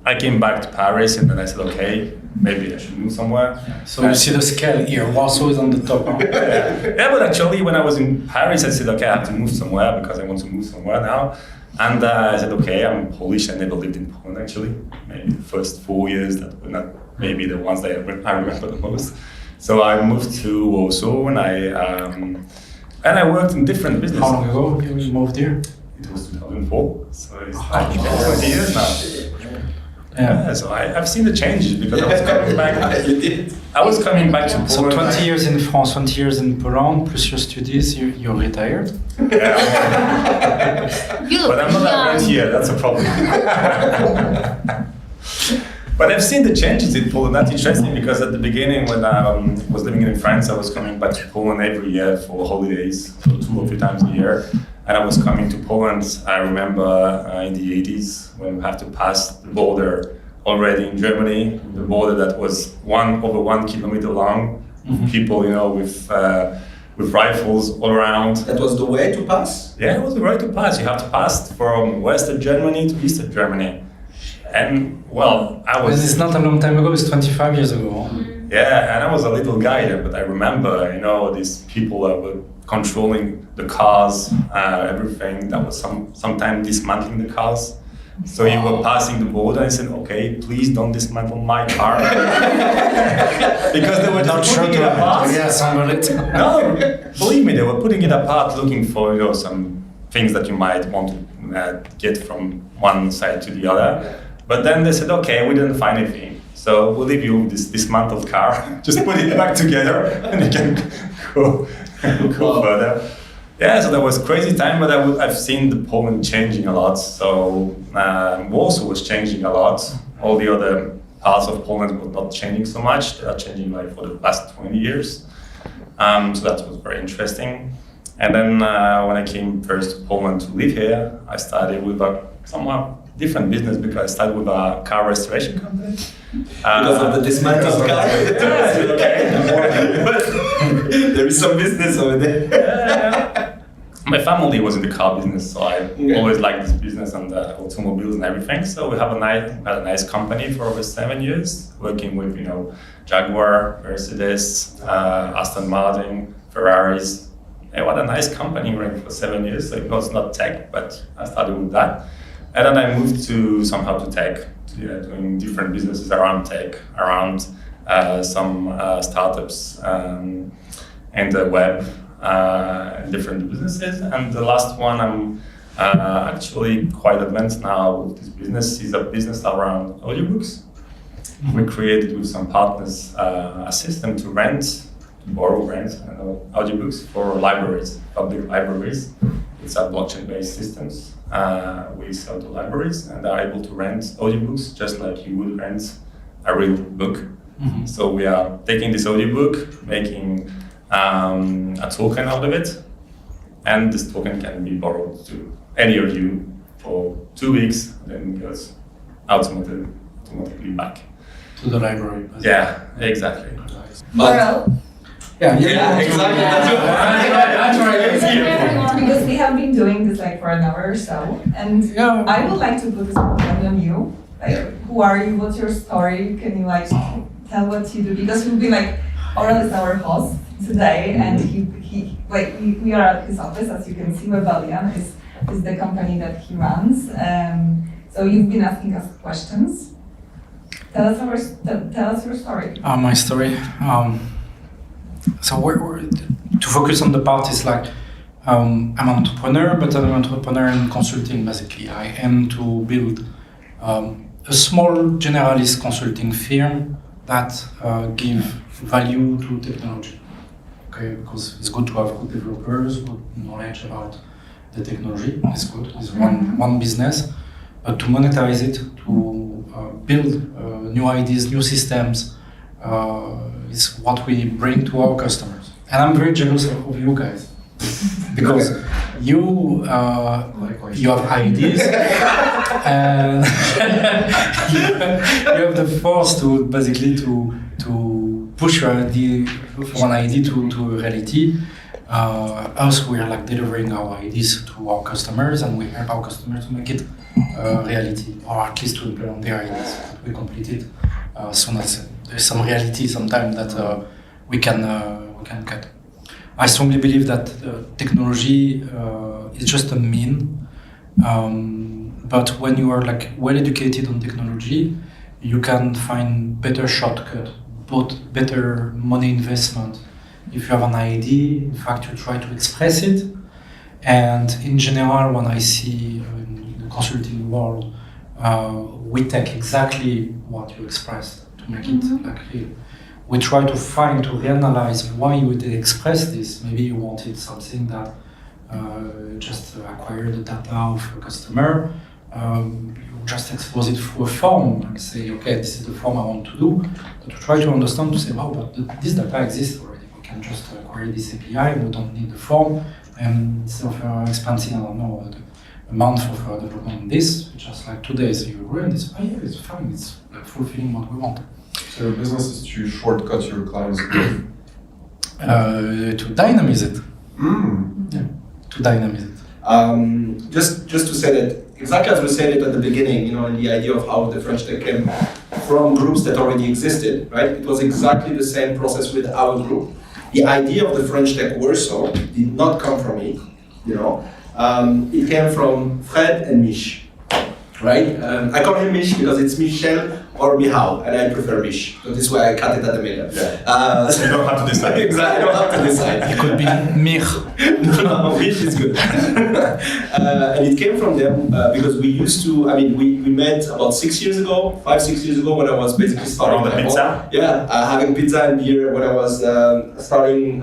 I came back to Paris and then I said, okay, maybe I should move somewhere. So you see the scale here, Warsaw is on the top. Huh? Yeah, but actually when I was in Paris, I said, okay, I have to move somewhere because I want to move somewhere now. And I said, okay, I'm Polish, I never lived in Poland actually. Maybe the first 4 years that were not maybe the ones that I remember the most. So I moved to Warsaw and I worked in different businesses. How long ago you moved here? It was 2004, so it's like 20 years now. Yeah, so I've seen the changes because I was coming back. I was coming back to Poland. So 20 years in France, 20 years in Poland, plus your studies, you're retired? Yeah. You look But I'm not that great here, that's a problem. But I've seen the changes in Poland. That's interesting because at the beginning when I was living in France, I was coming back to Poland every year for holidays, so 2 or 3 times a year. And I was coming to Poland, I remember in the 80s when we have to pass the border already in Germany, the border that was over 1 kilometer long, people, with rifles all around. That was the way to pass? Yeah, it was the way to pass. You have to pass from Western Germany to Eastern Germany. And well, I was... It's not a long time ago, it's 25 years ago. Yeah, and I was a little guy there, but I remember, these people that were controlling the cars, everything. That was sometimes dismantling the cars. So you were passing the border and said, okay, please don't dismantle my car. Because they were just putting it apart. No, believe me, they were putting it apart looking for, some things that you might want to get from one side to the other. But then they said, okay, we didn't find anything. So we'll leave you this dismantled car. Just put it back together and you can go further. Yeah, so that was crazy time, but I've seen the Poland changing a lot. So Warsaw was changing a lot. All the other parts of Poland were not changing so much. They are changing like for the past 20 years. So that was very interesting. And then when I came first to Poland to live here, I started with a somewhat different business because I started with a car restoration company. Because of the dismantled car. There is some business over there. My family was in the car business, so I always liked this business and automobiles and everything. So we had a nice company for over 7 years, working with Jaguar, Mercedes, Aston Martin, Ferraris. What a nice company running for 7 years. So it was not tech, but I started with that. And then I moved to tech, doing different businesses around tech, around some startups and the web, different businesses. And the last one, I'm actually quite advanced now with this business, is a business around audiobooks. We created with some partners a system to borrow audiobooks for libraries, public libraries. It's a blockchain-based systems. We sell to libraries and are able to rent audiobooks just like you would rent a real book. Mm-hmm. So we are taking this audiobook, making a token out of it, and this token can be borrowed to any of you for 2 weeks, then goes automatically back to the library. Basically. Yeah, exactly. Well, yeah, exactly. That's right. Because we have been doing this like for an hour or so, and I would like to put this on you. Like, who are you? What's your story? Can you like tell what you do? Because we've been like, Oral is our host today, and we are at his office, as you can see. Webellian is the company that he runs. So you've been asking us questions. Tell us your story. My story. So to focus on the part is like I'm an entrepreneur, but I'm an entrepreneur in consulting. Basically, I aim to build a small generalist consulting firm that give value to technology. Okay, because it's good to have good developers, good knowledge about the technology. It's good. It's one business, but to monetize it, to build new ideas, new systems, is what we bring to our customers. And I'm very jealous of you guys because you have ideas and you have the force to basically to push your idea from an idea to a reality. Us, we are like delivering our ideas to our customers, and we help our customers to make it reality, or at least to implement their ideas. We complete it as soon as there's some reality sometimes that we can cut. I strongly believe that technology is just a mean, but when you are like well educated on technology, you can find better shortcut, both better money investment. If you have an idea, in fact, you try to express it. And in general, when I see in the consulting world, we take exactly what you expressed to make it like real. We try to reanalyze why you did express this. Maybe you wanted something that just acquire the data of a customer. You just expose it through a form and say, okay, this is the form I want to do. But to try to understand, to say, wow, but this data exists already. We can just query this API. We don't need the form. And instead of expensing, I don't know, a month of development on this, just like 2 days, you run this. Oh yeah, it's fine. It's fulfilling what we want. So your business is to shortcut your clients' growth? To dynamize it. Yeah, to dynamize it. Just to say that, exactly as we said it at the beginning, in the idea of how the French Tech came from groups that already existed, right? It was exactly the same process with our group. The idea of the French Tech Warsaw did not come from me, it came from Fred and Mich, right? I call him Mich because it's Michel or Michał, and I prefer Mich. So this is why I cut it at the middle. Yeah. You don't have to decide. Exactly, I don't have to decide. It could be Mich. No, Mich is good. And it came from them because we used to, we met about 5-6 years ago, when I was basically starting the pizza? Having pizza and beer when I was starting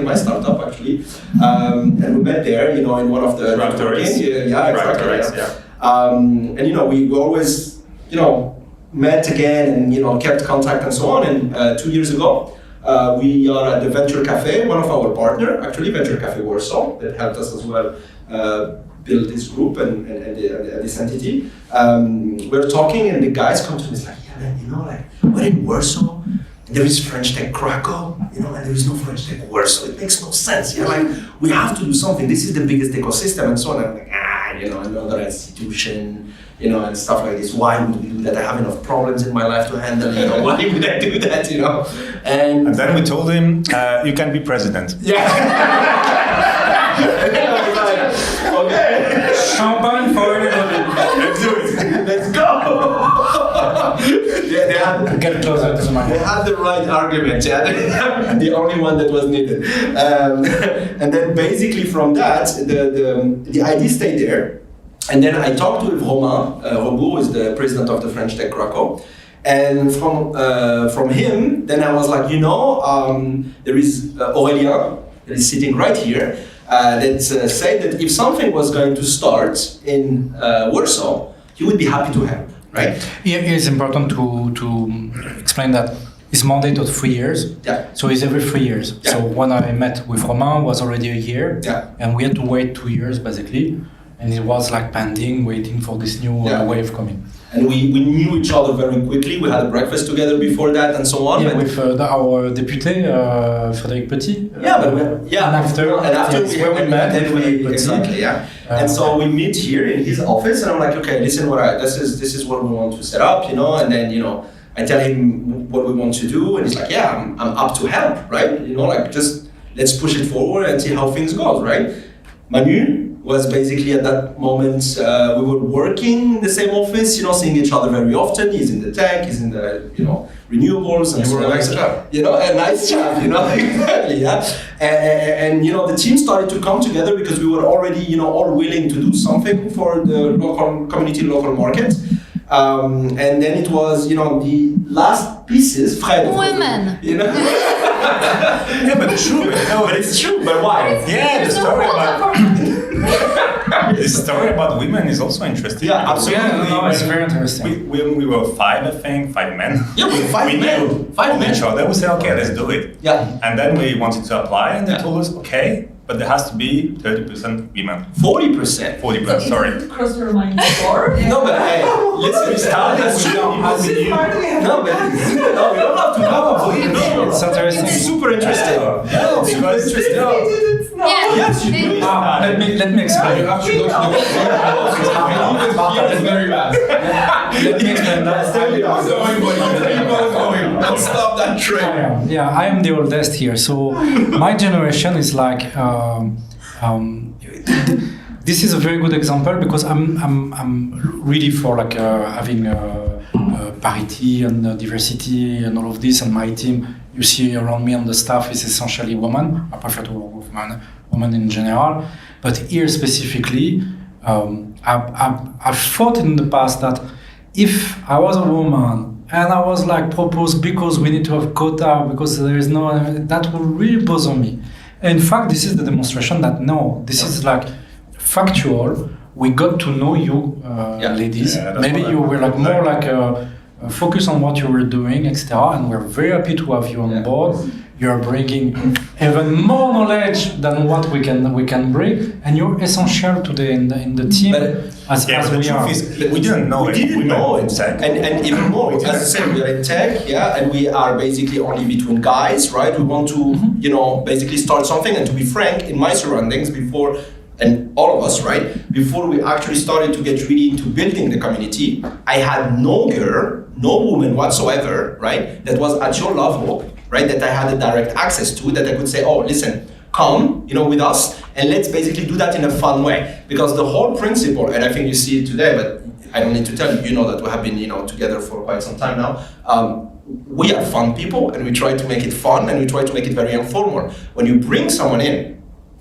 my startup actually. And we met there, in one of the factories. Yeah, exactly. And we always met again and kept contact and so on. And 2 years ago, We are at the Venture Cafe, one of our partner, actually Venture Cafe Warsaw, that helped us as well build this group and this entity. We're talking, and the guys come to me, it's like, yeah, man, you know, like, we're in Warsaw, there is French Tech Krakow, you know, and there is no French Tech Warsaw. It makes no sense. Yeah, like, we have to do something. This is the biggest ecosystem, and so on. I'm like, you know, another institution, you know, and stuff like this. Why would we do that? I have enough problems in my life to handle, you know, why would I do that, you know? And then we told him, you can be president. Yeah. Okay. Champagne for everybody. Let's do it. Let's go. They had, Get closer to the mic. they had the right argument, yeah. The only one that was needed. And then basically from that, the idea stayed there. And then I talked with Romain, who is the president of the French Tech Krakow. And from him, then I was like, you know, there is Aurélien, that is sitting right here, that said that if something was going to start in Warsaw, he would be happy to help, right? It is important to explain that his mandate of 3 years. Yeah. So it's every 3 years. Yeah. So when I met with Romain was already a year. Yeah. And we had to wait 2 years basically. And it was like pending, waiting for this new wave coming. And we knew each other very quickly. We had a breakfast together before that and so on. Yeah, with our député, Frédéric Petit. And after yes, we met, then we exactly, yeah. And so we meet here in his office, and I'm like, okay, listen, this is what we want to set up, you know. And then, you know, I tell him what we want to do, and he's like, yeah, I'm up to help, right? You know, like, just let's push it forward and see how things go, right? Manu was basically at that moment, we were working in the same office, you know, seeing each other very often. He's in the tech, he's in the, you know, renewables. And you were a nice chap. You know, a nice chap, you know, exactly, yeah. And, you know, the team started to come together because we were already, you know, all willing to do something for the local community, local market. And then it was, you know, the last pieces, Fred. Women. You know? Yeah, but true. No, But it's true, but why? yeah, the story about women is also interesting. Yeah, absolutely. Yeah, no, it's very interesting. We were 5, I think, 5 men. Yeah, we were 5 we men. knew 5 men. each other. We said, okay, let's do it. Yeah. And then we wanted to apply, and they Yeah. told us, okay, but there has to be 30% women. 40%. 40%, sorry. It crossed your mind before? No, but hey, listen, that's true. No, but no, we don't have to know. No, It's interesting. it's super interesting. Yeah, because Yes, you do. Let me explain. You have to go to the it's very bad. Let me explain that. Keep on going. Don't stop that train. Yeah, I am the oldest here, so my generation is like. This is a very good example because I'm really for like having parity and diversity and all of this, and my team you see around me on the staff is essentially women. I prefer to work with women in general, but here specifically, I've thought in the past that if I was a woman and I was like proposed because we need to have quota because there is no, that would really bother me. In fact, this is the demonstration that no, this is like factual. We got to know you, ladies. Yeah, maybe you were like more like focus on what you were doing, etc. And we're very happy to have you on board. You're bringing even more knowledge than what we can bring, and you're essential today in the team. As we are. We didn't know it. We didn't know it. Tech. And even more, as I said, we are in tech, yeah, and we are basically only between guys, right? We want to, you know, basically start something. And to be frank, in my surroundings before, and all of us, right, before we actually started to get really into building the community, I had no girl, no woman whatsoever, right, that was at your level, right, that I had a direct access to, that I could say, oh, listen, come, you know, with us, and let's basically do that in a fun way. Because the whole principle, and I think you see it today, but I don't need to tell you, you know that we have been, you know, together for quite some time now. We are fun people, and we try to make it fun, and we try to make it very informal. When you bring someone in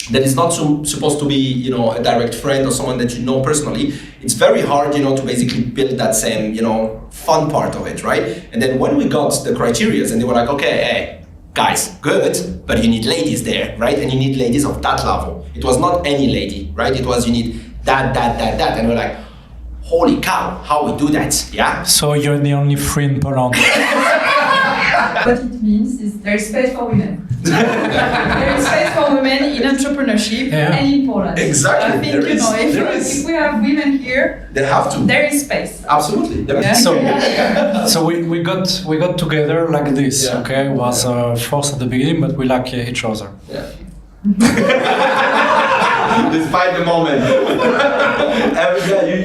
that is not supposed to be, you know, a direct friend or someone that you know personally, it's very hard, you know, to basically build that same, you know, fun part of it, right? And then when we got the criterias, and they were like, okay, hey, guys, good, but you need ladies there, right? And you need ladies of that level. It was not any lady, right? It was you need that, and we're like, holy cow, how we do that, yeah? So you're the only free in Poland. What it means is there is space for women. There is space for women in entrepreneurship and in Poland. Exactly. I think if we have women here, they have to. There is space. Absolutely. Yeah. So we got together like this. Yeah. Okay, it was forced at the beginning, but we like each other. Yeah. Despite the moment.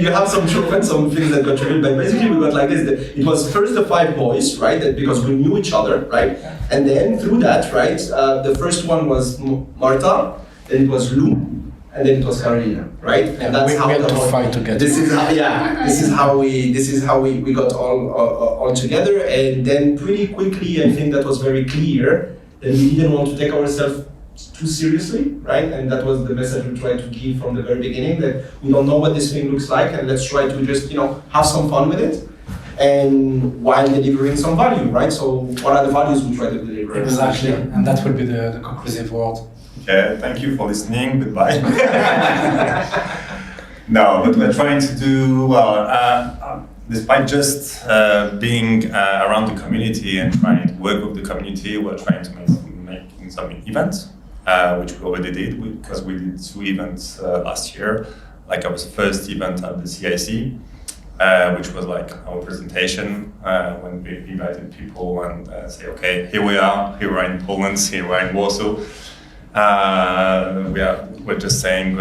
You have some truth and some things that got revealed, but basically we got like this. It was first the 5 boys, right? Because we knew each other, right? And then through that, right? The first one was Marta, then it was Lou, and then it was Carolina, right? And that's we had to fight together. This is how we got all together, and then pretty quickly I think that was very clear that we didn't want to take ourselves too seriously, right? And that was the message we tried to give from the very beginning, that we don't know what this thing looks like, and let's try to just have some fun with it, and while delivering some value, right? So what are the values we try to deliver? Exactly, and that will be the conclusive word. Okay, thank you for listening. Goodbye. No, but we're trying to do well. Despite just being around the community and trying to work with the community, we're trying to make some events, which we already did because we did 2 events last year. Like our first event at the CIC, which was like our presentation when we invited people and say, okay, here we are in Poland, here we are in Warsaw. We're just saying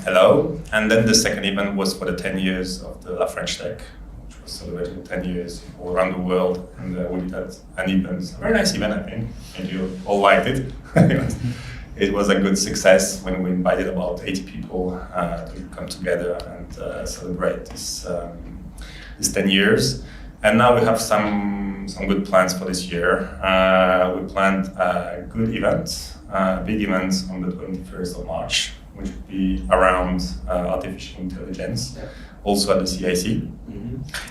hello. And then the second event was for the 10 years of the French Tech, which was celebrating 10 years all around the world. And we did an event, a very nice event, I think, and you all liked it. It was a good success when we invited about 80 people to come together and celebrate this 10 years. And now we have some good plans for this year. We planned a good event, big event on the 21st of March, which would be around artificial intelligence, also at the CIC.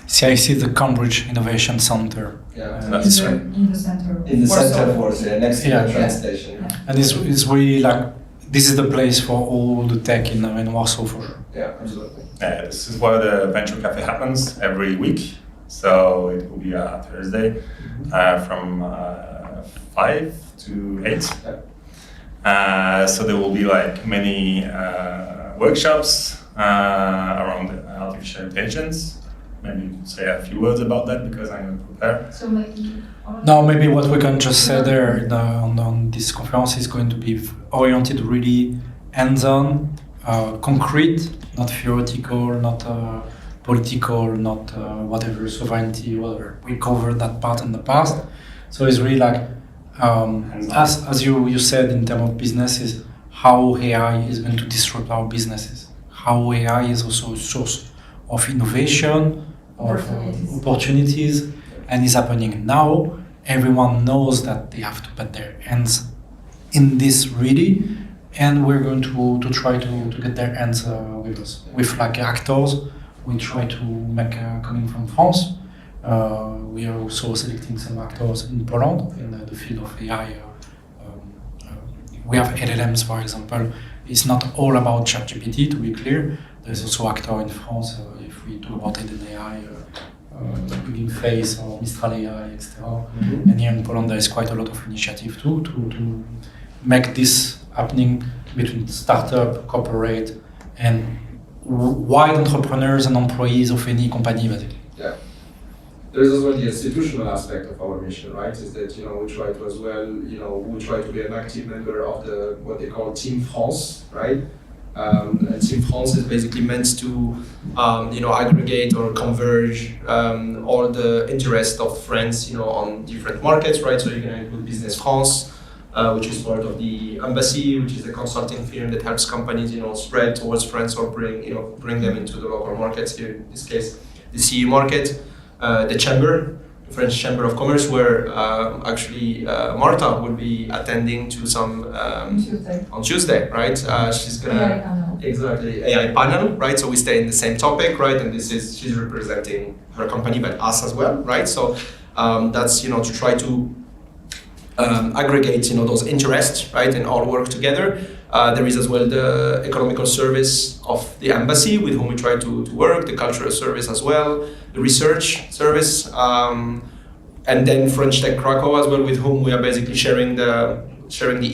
CIC is the Cambridge Innovation Center. In the center. In the center of Warsaw, next to the train station. And it's really like, this is the place for all the tech in Warsaw for sure. Yeah, absolutely. This is where the Venture Cafe happens every week. So it will be a Thursday from 5 to 8. So there will be like many workshops around artificial intelligence. Maybe you could say a few words about that because I'm not prepared. So maybe. No, maybe what we can just say there on this conference is going to be oriented really hands-on, concrete, not theoretical, not political, not whatever, sovereignty, whatever. We covered that part in the past. So it's really like, as you said in terms of businesses, how AI is going to disrupt our businesses. How AI is also a source of innovation, of opportunities, and is happening now. Everyone knows that they have to put their hands in this really, and we're going to try to get their hands with us. With like actors, we try to make coming from France. We are also selecting some actors in Poland in the field of AI. We have LLMs, for example. It's not all about ChatGPT, to be clear. There's also actor in France, if we talk about Eden AI, Hugging Face or Mistral AI, etc. And here in Poland, there is quite a lot of initiative too to make this happening between startup, corporate, and wide entrepreneurs and employees of any company, basically. Yeah. There's as well the institutional aspect of our mission, right? Is that we try to as well, we try to be an active member of the what they call Team France, right? And Team France is basically meant to, aggregate or converge all the interest of France, on different markets, right? So you can include Business France, which is part of the embassy, which is a consulting firm that helps companies, spread towards France or bring them into the local markets. Here, in this case, the CE market, the Chamber, the French Chamber of Commerce, where actually Marta will be attending to some on Tuesday, right? She's gonna AI panel, right? So we stay in the same topic, right? And she's representing her company, but us as well, right? So that's to try to aggregate those interests, right, and all work together. There is as well the economical service of the embassy with whom we try to work, the cultural service as well, the research service, and then French Tech Krakow as well, with whom we are basically sharing the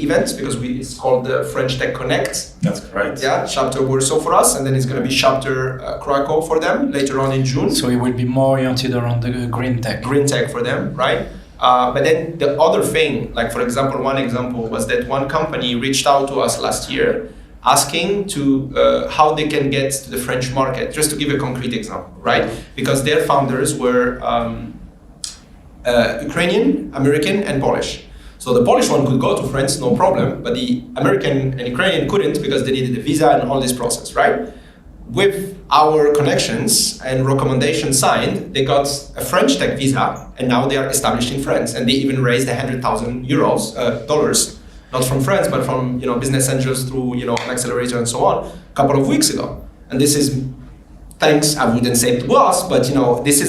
events, because it's called the French Tech Connect. That's correct. Yeah, chapter Warsaw for us, and then it's going to be chapter Krakow for them later on in June. So it will be more oriented around the green tech. Green tech for them, right? But then the other thing, like for example, one example was that one company reached out to us last year asking to how they can get to the French market. Just to give a concrete example, right? Because their founders were Ukrainian, American, and Polish. So the Polish one could go to France, no problem, but the American and Ukrainian couldn't because they needed a visa and all this process, right? With our connections and recommendations signed, they got a French tech visa, and now they are established in France, and they even raised $100,000, not from France, but from business angels through an accelerator and so on, a couple of weeks ago. And this is thanks, I wouldn't say to us, but this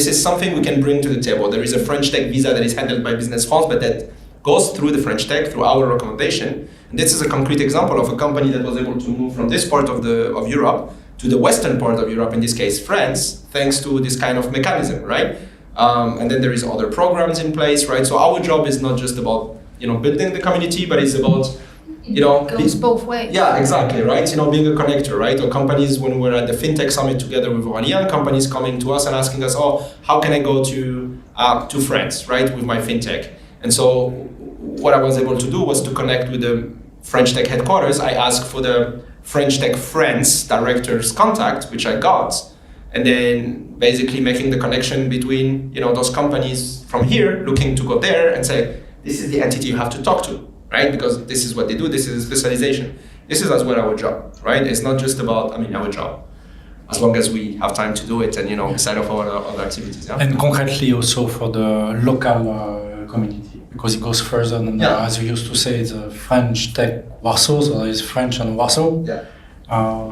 is something we can bring to the table. There is a French tech visa that is handled by business funds, but that goes through the French tech, through our recommendation. And this is a concrete example of a company that was able to move from this part of Europe to the western part of Europe, in this case France, thanks to this kind of mechanism, right? And then there is other programs in place, right? So our job is not just about building the community, but it's about it goes both ways. Yeah, exactly, right? Being a connector, right? Or companies, when we're at the FinTech Summit together with Webellian, companies coming to us and asking us, how can I go to France, right, with my FinTech? And so what I was able to do was to connect with the French Tech headquarters. I asked for the French Tech France director's contact, which I got, and then basically making the connection between those companies from here looking to go there and say, this is the entity you have to talk to, right? Because this is what they do, this is a specialization. This is as well our job, right? It's not just about, our job, as long as we have time to do it and, beside of our other activities. Yeah? And concretely also for the local community, because it goes further than, as you used to say, it's a French Tech Warsaw, so there is French and Warsaw. Yeah.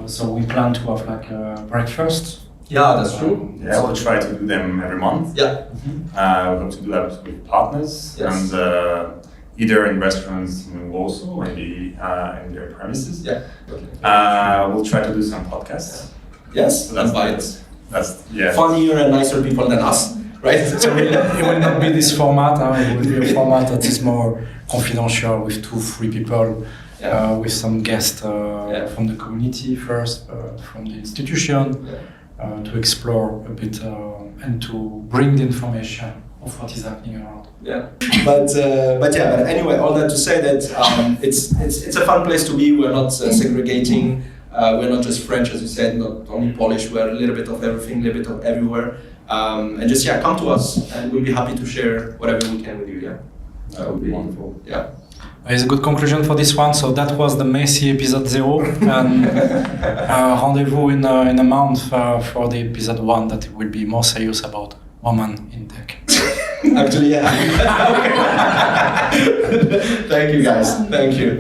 So we plan to have like a breakfast. Yeah, that's true. Yeah, we'll try to do them every month. Yeah. We hope to do that with partners, and either in restaurants in Warsaw, maybe in their premises. Yeah. We'll try to do some podcasts. Yes, So that's funnier and nicer people than us, right? So it will not be this format. It will be a format that is more confidential with 2-3 people, with some guests from the community first, from the institution, to explore a bit and to bring the information of what is happening around. Yeah, but anyway, all that to say that it's a fun place to be. We're not segregating. We're not just French, as you said, not only Polish. We're a little bit of everything, a little bit of everywhere. And just come to us, and we'll be happy to share whatever we can with you. Yeah, that would be wonderful. Yeah. It's a good conclusion for this one. So that was the Messy episode 0, and rendezvous in a month for the episode 1 that will be more serious about women in tech. Actually, yeah. Thank you, guys. Thank you.